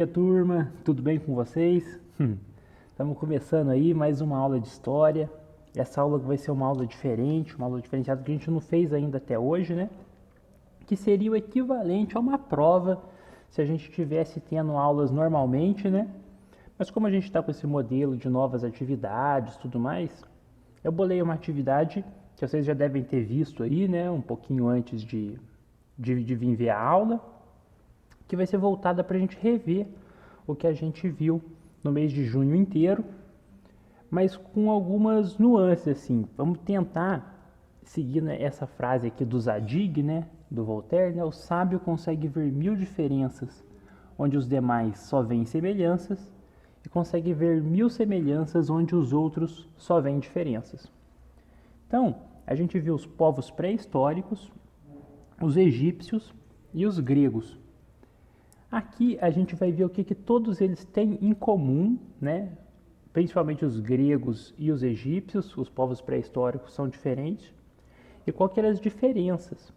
E aí, turma, tudo bem com vocês? Estamos começando aí mais uma aula de história. Essa aula vai ser uma aula diferente, uma aula diferenciada que a gente não fez ainda até hoje, né? Que seria o equivalente a uma prova se a gente estivesse tendo aulas normalmente, né? Mas como a gente está com esse modelo de novas atividades e tudo mais, eu bolei uma atividade que vocês já devem ter visto aí, né? Um pouquinho antes de vir ver a aula, que vai ser voltada para a gente rever o que a gente viu no mês de junho inteiro, mas com algumas nuances assim. Vamos tentar seguir, né, essa frase aqui do Zadig, né, do Voltaire, né, o sábio consegue ver mil diferenças onde os demais só veem semelhanças e consegue ver mil semelhanças onde os outros só veem diferenças. Então, a gente viu os povos pré-históricos, os egípcios e os gregos. Aqui a gente vai ver o que todos eles têm em comum, né? Principalmente os gregos e os egípcios, os povos pré-históricos são diferentes. E quais eram as diferenças?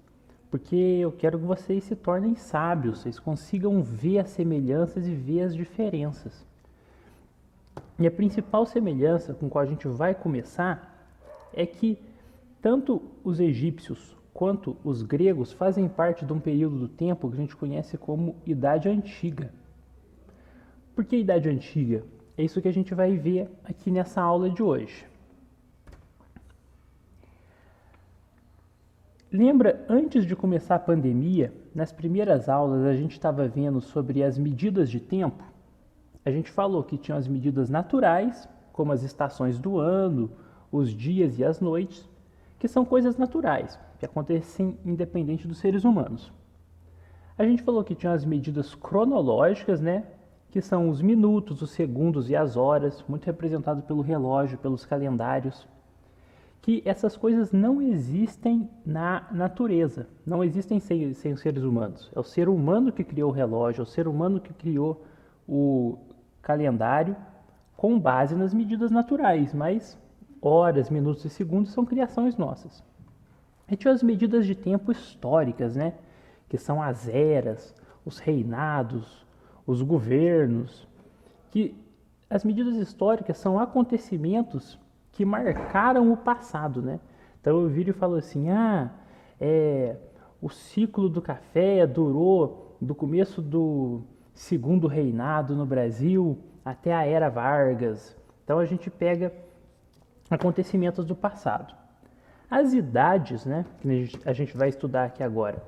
Porque eu quero que vocês se tornem sábios, vocês consigam ver as semelhanças e ver as diferenças. E a principal semelhança com a qual a gente vai começar é que tanto os egípcios quanto os gregos fazem parte de um período do tempo que a gente conhece como Idade Antiga. Por que Idade Antiga? É isso que a gente vai ver aqui nessa aula de hoje. Lembra, antes de começar a pandemia, nas primeiras aulas a gente estava vendo sobre as medidas de tempo? A gente falou que tinham as medidas naturais, como as estações do ano, os dias e as noites, que são coisas naturais, que acontecem independente dos seres humanos. A gente falou que tinha as medidas cronológicas, né? Que são os minutos, os segundos e as horas, muito representado pelo relógio, pelos calendários. Que essas coisas não existem na natureza, não existem sem os seres humanos. É o ser humano que criou o relógio, é o ser humano que criou o calendário com base nas medidas naturais, mas horas, minutos e segundos são criações nossas. E tinha as medidas de tempo históricas, né? Que são as eras, os reinados, os governos. Que as medidas históricas são acontecimentos que marcaram o passado, né? Então eu viro e falo assim, o ciclo do café durou do começo do segundo reinado no Brasil até a era Vargas. Então a gente pega acontecimentos do passado. As idades, né, que a gente vai estudar aqui agora,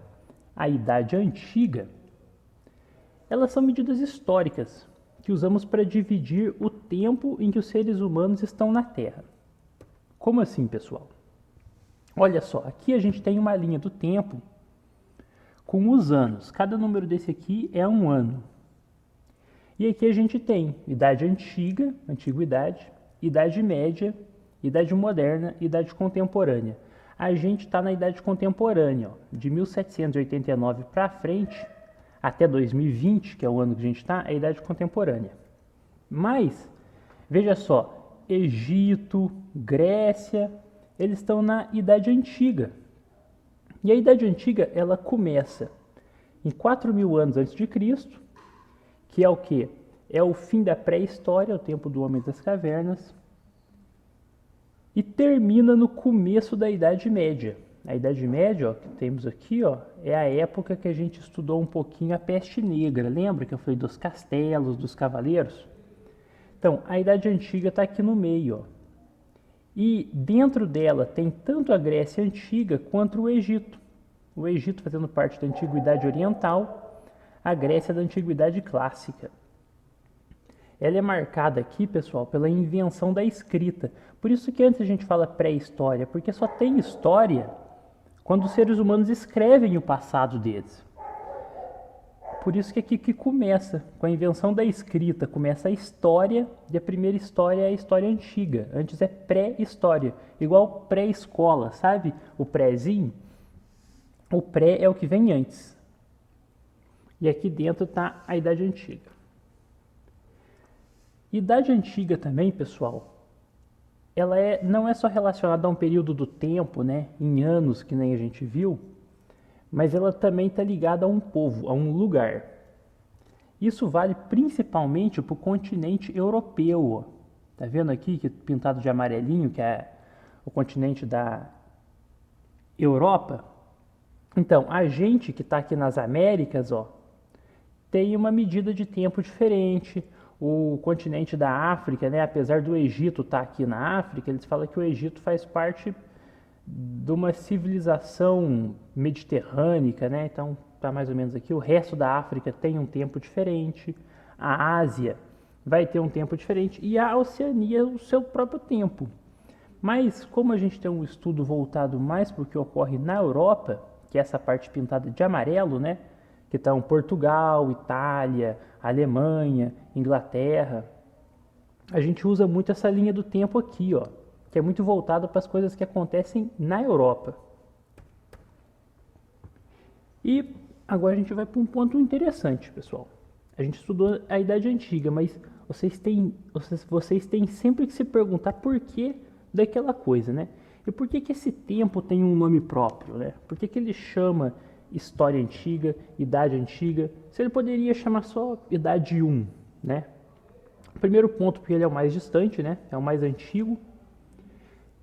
a idade antiga, elas são medidas históricas que usamos para dividir o tempo em que os seres humanos estão na Terra. Como assim, pessoal? Olha só, aqui a gente tem uma linha do tempo com os anos. Cada número desse aqui é um ano. E aqui a gente tem idade antiga, antiguidade, idade média, idade moderna e idade contemporânea. A gente está na idade contemporânea, ó, de 1789 para frente, até 2020, que é o ano que a gente está, é a idade contemporânea. Mas, veja só, Egito, Grécia, eles estão na idade antiga. E a idade antiga, ela começa em 4.000 anos antes de Cristo, que é o quê? É o fim da pré-história, o tempo do homem das cavernas, e termina no começo da Idade Média. A Idade Média, ó, que temos aqui, ó, é a época que a gente estudou um pouquinho a peste negra. Lembra que eu falei dos castelos, dos cavaleiros? Então, a Idade Antiga está aqui no meio, ó. E dentro dela tem tanto a Grécia Antiga quanto o Egito. O Egito fazendo parte da Antiguidade Oriental, a Grécia da Antiguidade Clássica. Ela é marcada aqui, pessoal, pela invenção da escrita. Por isso que antes a gente fala pré-história, porque só tem história quando os seres humanos escrevem o passado deles. Por isso que aqui que começa, com a invenção da escrita, começa a história, e a primeira história é a história antiga. Antes é pré-história, igual pré-escola, sabe? O prézinho. O pré é o que vem antes. E aqui dentro está a Idade Antiga. Idade Antiga também, pessoal, ela não é só relacionada a um período do tempo, né, em anos, que nem a gente viu, mas ela também está ligada a um povo, a um lugar. Isso vale principalmente para o continente europeu. Ó. Tá vendo aqui que pintado de amarelinho, que é o continente da Europa? Então, a gente que está aqui nas Américas, ó, tem uma medida de tempo diferente. O continente da África, né, apesar do Egito estar aqui na África, eles falam que o Egito faz parte de uma civilização mediterrânea, né? Então, está mais ou menos aqui. O resto da África tem um tempo diferente. A Ásia vai ter um tempo diferente. E a Oceania, o seu próprio tempo. Mas, como a gente tem um estudo voltado mais para o que ocorre na Europa, que é essa parte pintada de amarelo, né? Que estão Portugal, Itália, Alemanha, Inglaterra. A gente usa muito essa linha do tempo aqui, ó, que é muito voltada para as coisas que acontecem na Europa. E agora a gente vai para um ponto interessante, pessoal. A gente estudou a Idade Antiga, mas vocês têm sempre que se perguntar por que daquela coisa, né? E por que esse tempo tem um nome próprio, né? Por que ele chama História Antiga, Idade Antiga, se ele poderia chamar só Idade 1, né? Primeiro ponto, porque ele é o mais distante, né? É o mais antigo.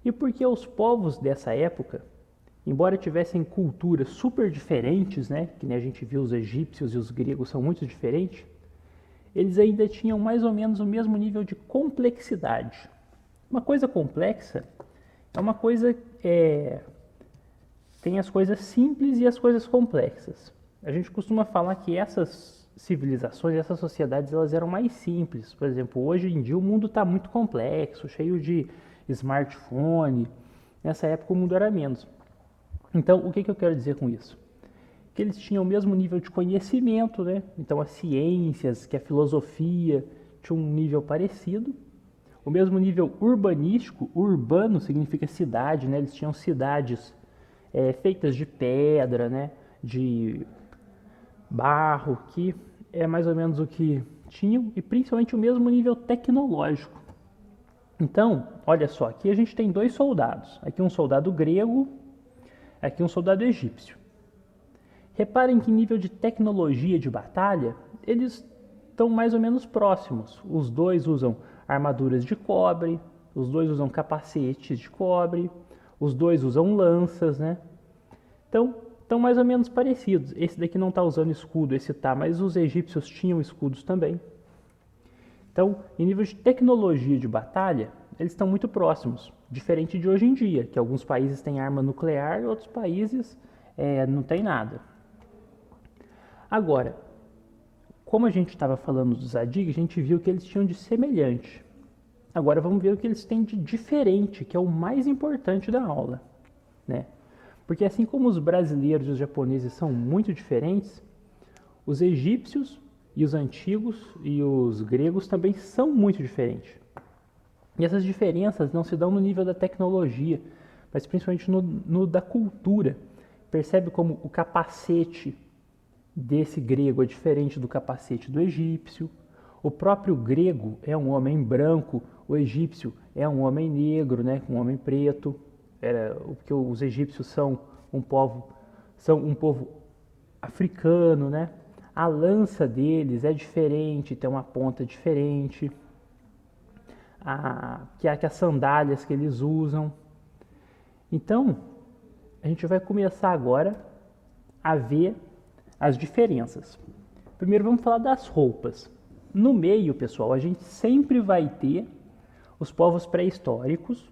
E porque os povos dessa época, embora tivessem culturas super diferentes, né? Que nem a gente viu, os egípcios e os gregos são muito diferentes, eles ainda tinham mais ou menos o mesmo nível de complexidade. Uma coisa complexa é uma coisa tem as coisas simples e as coisas complexas. A gente costuma falar que essas civilizações, essas sociedades, elas eram mais simples. Por exemplo, hoje em dia o mundo está muito complexo, cheio de smartphone. Nessa época o mundo era menos. Então, o que eu quero dizer com isso? Que eles tinham o mesmo nível de conhecimento, né? Então, as ciências, que a filosofia tinha um nível parecido. O mesmo nível urbanístico, urbano significa cidade, né? Eles tinham cidades feitas de pedra, né? De barro, que é mais ou menos o que tinham, e principalmente o mesmo nível tecnológico. Então, olha só, aqui a gente tem dois soldados. Aqui um soldado grego, aqui um soldado egípcio. Reparem que nível de tecnologia de batalha, eles estão mais ou menos próximos. Os dois usam armaduras de cobre, os dois usam capacetes de cobre, os dois usam lanças, né? Então, estão mais ou menos parecidos. Esse daqui não está usando escudo, esse tá, mas os egípcios tinham escudos também. Então, em nível de tecnologia de batalha, eles estão muito próximos. Diferente de hoje em dia, que alguns países têm arma nuclear e outros países não tem nada. Agora, como a gente estava falando dos Zadig, a gente viu que eles tinham de semelhante. Agora vamos ver o que eles têm de diferente, que é o mais importante da aula, né? Porque assim como os brasileiros e os japoneses são muito diferentes, os egípcios e os antigos e os gregos também são muito diferentes. E essas diferenças não se dão no nível da tecnologia, mas principalmente no da cultura. Percebe como o capacete desse grego é diferente do capacete do egípcio. O próprio grego é um homem branco, o egípcio é um homem negro, né, um homem preto. Porque os egípcios são um povo africano, né? A lança deles é diferente, tem uma ponta diferente. Que as sandálias que eles usam. Então, a gente vai começar agora a ver as diferenças. Primeiro vamos falar das roupas. No meio, pessoal, a gente sempre vai ter os povos pré-históricos.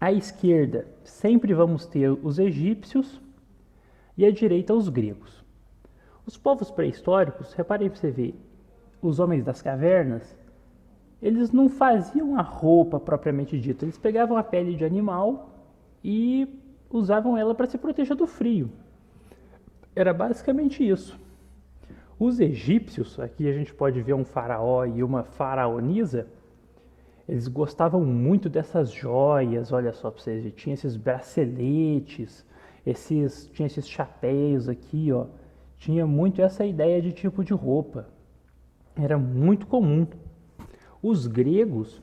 À esquerda, sempre vamos ter os egípcios e à direita, os gregos. Os povos pré-históricos, reparem para você ver, os homens das cavernas, eles não faziam a roupa propriamente dita, eles pegavam a pele de animal e usavam ela para se proteger do frio. Era basicamente isso. Os egípcios, aqui a gente pode ver um faraó e uma faraonisa, eles gostavam muito dessas joias, olha só para vocês verem, tinha esses braceletes, tinha esses chapéus aqui, ó. Tinha muito essa ideia de tipo de roupa. Era muito comum. Os gregos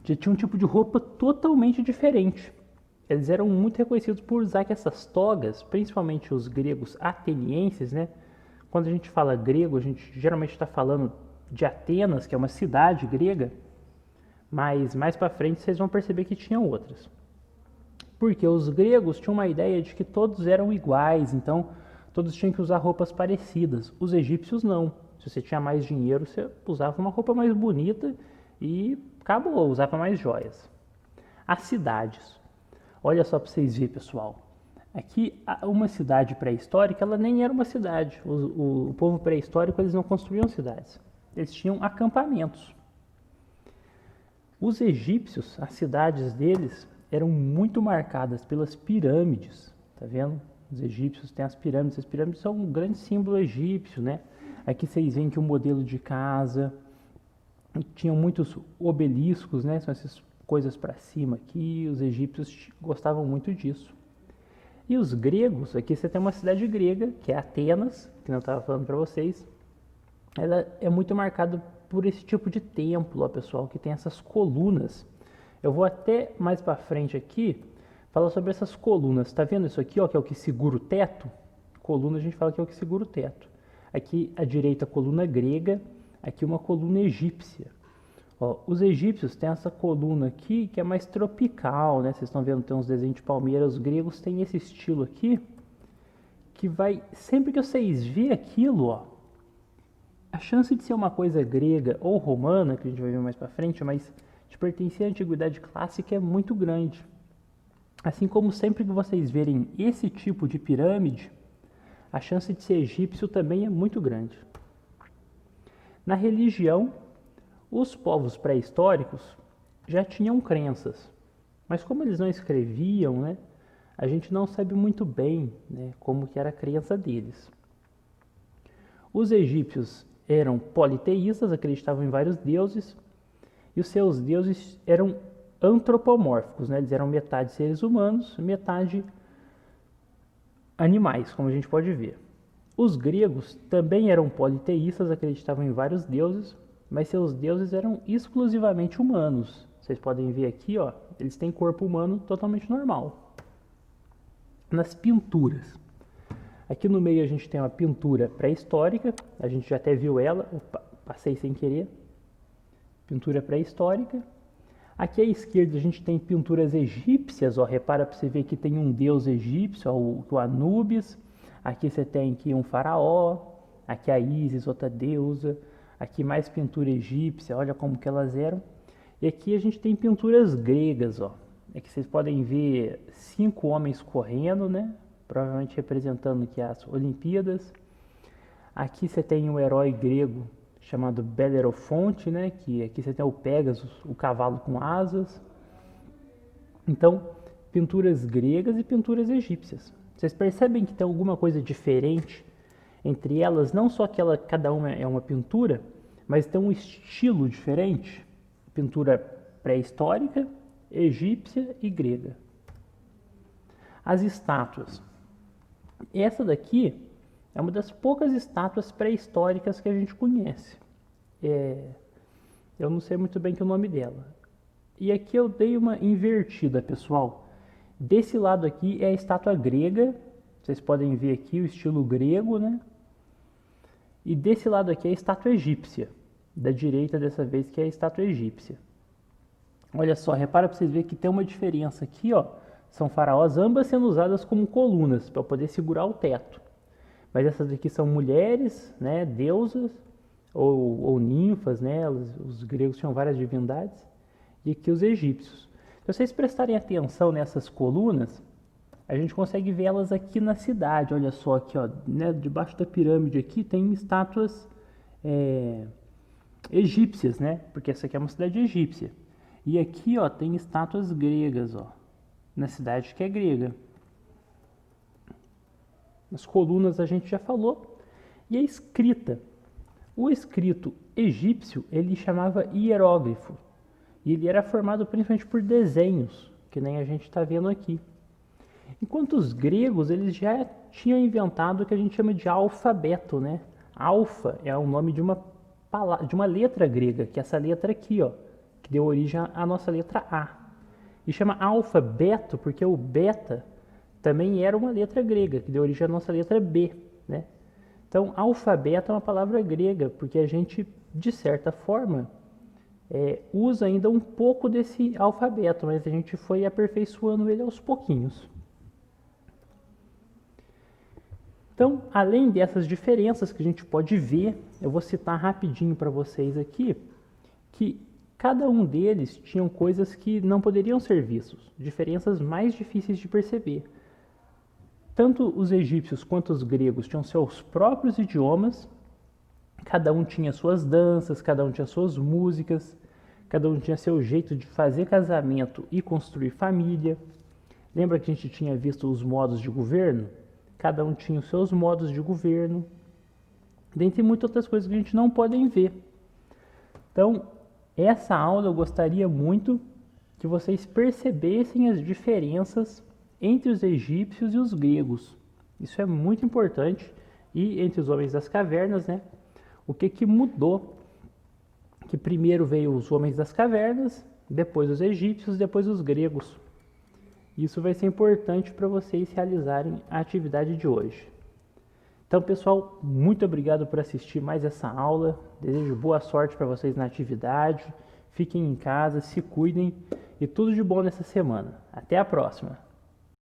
já tinham um tipo de roupa totalmente diferente. Eles eram muito reconhecidos por usar essas togas, principalmente os gregos atenienses, né? Quando a gente fala grego, a gente geralmente está falando de Atenas, que é uma cidade grega, mas mais para frente vocês vão perceber que tinham outras. Porque os gregos tinham uma ideia de que todos eram iguais, então todos tinham que usar roupas parecidas. Os egípcios não. Se você tinha mais dinheiro, você usava uma roupa mais bonita e acabou, usava mais joias. As cidades. Olha só para vocês verem, pessoal. Aqui, uma cidade pré-histórica, ela nem era uma cidade. O povo pré-histórico, eles não construíam cidades. Eles tinham acampamentos. Os egípcios, as cidades deles eram muito marcadas pelas pirâmides. Tá vendo? Os egípcios têm as pirâmides são um grande símbolo egípcio, né? Aqui vocês veem que o modelo de casa tinham muitos obeliscos, né? São essas coisas para cima aqui. Os egípcios gostavam muito disso. E os gregos, aqui você tem uma cidade grega, que é Atenas, que eu estava falando para vocês. Ela é muito marcada por esse tipo de templo, ó, pessoal, que tem essas colunas. Eu vou até mais para frente aqui falar sobre essas colunas. Tá vendo isso aqui, ó, que é o que segura o teto? Coluna a gente fala que é o que segura o teto. Aqui à direita coluna grega, aqui uma coluna egípcia. Ó, os egípcios têm essa coluna aqui que é mais tropical, né? Vocês estão vendo, tem uns desenhos de palmeira. Os gregos têm esse estilo aqui que vai, sempre que vocês verem aquilo, ó, a chance de ser uma coisa grega ou romana, que a gente vai ver mais para frente, mas de pertencer à antiguidade clássica é muito grande. Assim como sempre que vocês verem esse tipo de pirâmide, a chance de ser egípcio também é muito grande. Na religião, os povos pré-históricos já tinham crenças, mas como eles não escreviam, né, a gente não sabe muito bem, né, como que era a crença deles. Os egípcios eram politeístas, acreditavam em vários deuses, e os seus deuses eram antropomórficos, né, eles eram metade seres humanos, metade animais, como a gente pode ver. Os gregos também eram politeístas, acreditavam em vários deuses, mas seus deuses eram exclusivamente humanos. Vocês podem ver aqui, ó, eles têm corpo humano totalmente normal. Nas pinturas. Aqui no meio a gente tem uma pintura pré-histórica, a gente já até viu ela, opa, passei sem querer. Pintura pré-histórica. Aqui à esquerda a gente tem pinturas egípcias, ó, repara para você ver que tem um deus egípcio, ó, o Anubis. Aqui você tem aqui um faraó, aqui a Ísis, outra deusa. Aqui mais pintura egípcia, olha como que elas eram. E aqui a gente tem pinturas gregas, ó. Aqui vocês podem ver 5 homens correndo, né? Provavelmente representando aqui as Olimpíadas. Aqui você tem um herói grego chamado Belerofonte, né? Que aqui você tem o Pégasus, o cavalo com asas. Então, pinturas gregas e pinturas egípcias. Vocês percebem que tem alguma coisa diferente entre elas, não só que cada uma é uma pintura, mas tem um estilo diferente. Pintura pré-histórica, egípcia e grega. As estátuas. Essa daqui é uma das poucas estátuas pré-históricas que a gente conhece. Eu não sei muito bem que é o nome dela. E aqui eu dei uma invertida, pessoal. Desse lado aqui é a estátua grega. Vocês podem ver aqui o estilo grego, né? E desse lado aqui é a estátua egípcia. Da direita dessa vez que é a estátua egípcia. Olha só, repara para vocês verem que tem uma diferença aqui, ó. São faraós, ambas sendo usadas como colunas para poder segurar o teto. Mas essas aqui são mulheres, né, deusas ou ninfas, né? Os gregos tinham várias divindades. E aqui os egípcios. Se vocês prestarem atenção nessas colunas, a gente consegue vê-las aqui na cidade. Olha só aqui, ó, né, debaixo da pirâmide aqui tem estátuas egípcias, né? Porque essa aqui é uma cidade egípcia. E aqui, ó, tem estátuas gregas, ó, na cidade que é grega. As colunas a gente já falou. E a escrita. O escrito egípcio, ele chamava hieróglifo. E ele era formado principalmente por desenhos, que nem a gente está vendo aqui. Enquanto os gregos, eles já tinham inventado o que a gente chama de alfabeto, né? Alfa é o nome de uma letra grega, que é essa letra aqui, ó, que deu origem à nossa letra A. E chama alfabeto porque o beta também era uma letra grega, que deu origem à nossa letra B, né? Então, alfabeto é uma palavra grega, porque a gente, de certa forma, usa ainda um pouco desse alfabeto, mas a gente foi aperfeiçoando ele aos pouquinhos. Então, além dessas diferenças que a gente pode ver, eu vou citar rapidinho para vocês aqui, que cada um deles tinham coisas que não poderiam ser vistas, diferenças mais difíceis de perceber. Tanto os egípcios quanto os gregos tinham seus próprios idiomas, cada um tinha suas danças, cada um tinha suas músicas, cada um tinha seu jeito de fazer casamento e construir família. Lembra que a gente tinha visto os modos de governo? Cada um tinha os seus modos de governo, dentre muitas outras coisas que a gente não pode ver. Então, essa aula eu gostaria muito que vocês percebessem as diferenças entre os egípcios e os gregos. Isso é muito importante. E entre os homens das cavernas, né? O que mudou? Que primeiro veio os homens das cavernas, depois os egípcios, depois os gregos. Isso vai ser importante para vocês realizarem a atividade de hoje. Então, pessoal, muito obrigado por assistir mais essa aula. Desejo boa sorte para vocês na atividade. Fiquem em casa, se cuidem e tudo de bom nessa semana. Até a próxima!